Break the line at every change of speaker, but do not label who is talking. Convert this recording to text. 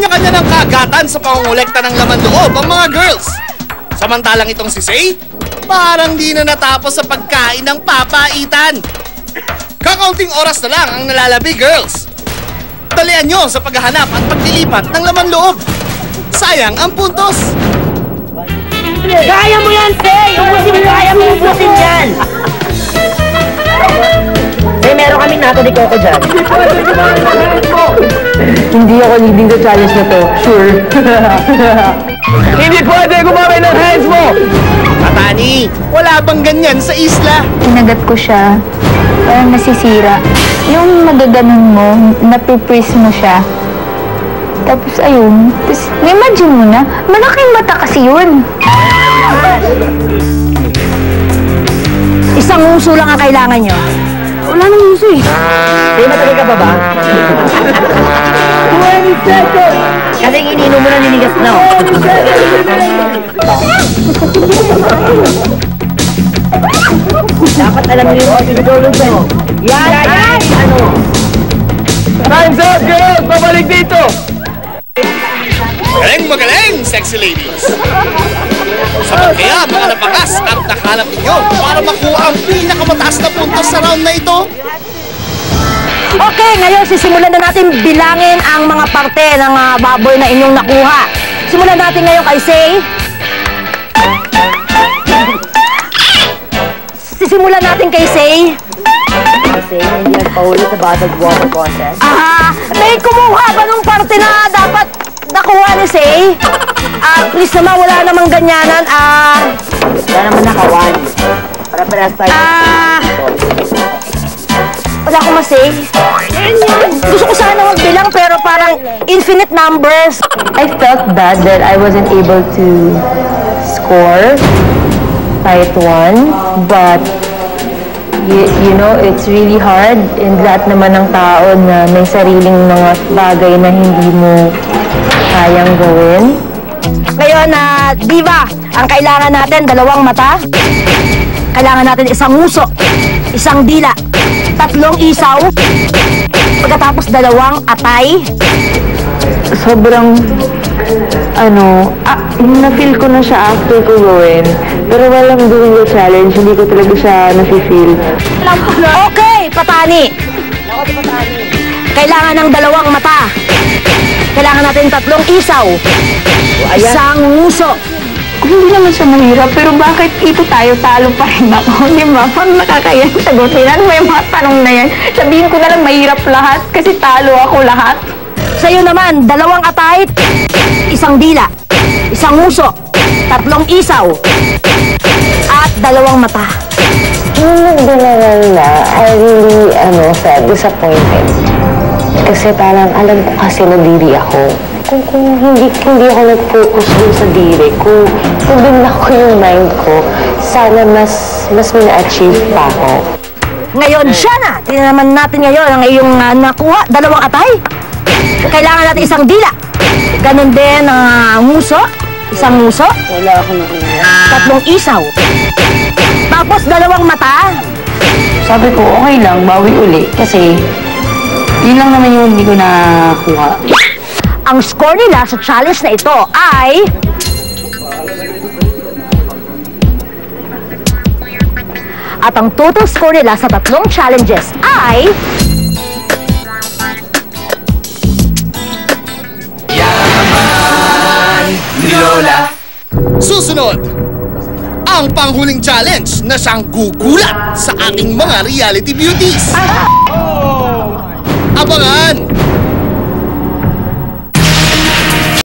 Kanya-kanya ng kagatan sa pangungulekta ng laman loob ang mga girls. Samantalang itong si Say, parang di na natapos sa pagkain ng papaitan. Kakaunting oras na lang ang nalalabi, girls. Talian nyo sa paghahanap at paglilipat ng laman loob. Sayang ang puntos.
Kaya mo yan, Say! Ubusin mo, kaya mo ubusin yan! Say, meron kaming nato ni Coco dyan.
Hindi ako leading sa challenge na to. Sure.
Hindi pwede gumamit ng hands mo!
Matani, wala bang ganyan sa isla?
Kinagat ko siya. Parang nasisira. Yung magaganon mo, napipris mo siya. Tapos ayun. Tapos, imagine mo na, malaking mata kasi yun.
Isang uso lang ang kailangan nyo.
Wala nang uso eh.
Say, matagal ka pa ba? 20 seconds! Kasi ininom mo na ninigas na. Dapat alam niyo yung pinutulog mo. Yan! Ano?
Time's up, girls! Pabalik dito!
Magaling, sexy ladies! Sapat kaya mga napakas at nakalap ninyo para makuha ang pinakamataas na puntos sa round na ito?
Okay, ngayon sisimulan na natin bilangin ang mga parte ng baboy na inyong nakuha. Simulan natin ngayon kay Say. Sisimulan natin kay Say. Say, hindi nagpahuli sa bottled water contest. May kumuha ba nung parte na dapat nakuha ni Say? Please naman, wala namang ganyanan. Wala naman nakawan. Para parehas tayo. Wala akong masay. Gusto ko sana magbilang pero parang infinite numbers.
I felt bad that I wasn't able to score kahit one, but you know, it's really hard and lahat naman ng tao na may sariling mga bagay na hindi mo kayang gawin.
Ngayon, Diva, ang kailangan natin, 2 mata. Kailangan natin isang uso, isang dila, 3 isaw, pagkatapos 2 atay.
Sobrang, na-feel ko na siya after ko gawin. Pero walang doing the challenge, hindi ko talaga siya na-feel.
Okay, Patani. Kailangan ng 2 mata. Kailangan natin 3 isaw, isang uso.
Hindi naman siya mahirap, pero bakit ito tayo talo pa rin ako? Di ba? Pag nakakayang sagutin, ano yung mga tanong na yan? Sabihin ko na lang mahirap lahat kasi talo ako lahat.
Sa'yo naman, 2 atay, isang dila, isang uso, 3 isaw, at 2 mata.
Nung nagdalaran na, I really, felt disappointed. Kasi parang alam ko kasi nadiri ako. Kung hindi ako nag-focus dun sa diri, kung binlock ko yung mind ko, sana mas mina-achieve pa ako.
Ngayon, siya na! Tingnan naman natin ngayon ang iyong nakuha, 2 atay. Kailangan natin isang dila. Ganon din ang muso, isang muso.
Wala ako nakuha.
3 isaw. Tapos 2 mata.
Sabi ko, okay lang, bawi uli. Kasi, yun lang naman yung hindi ko nakuha.
Ang score nila sa challenge na ito ay... At ang total score nila sa 3 challenges ay...
Yaman ni Lola. Susunod, ang panghuling challenge na siyang gugulat sa ating mga reality beauties. Abangan!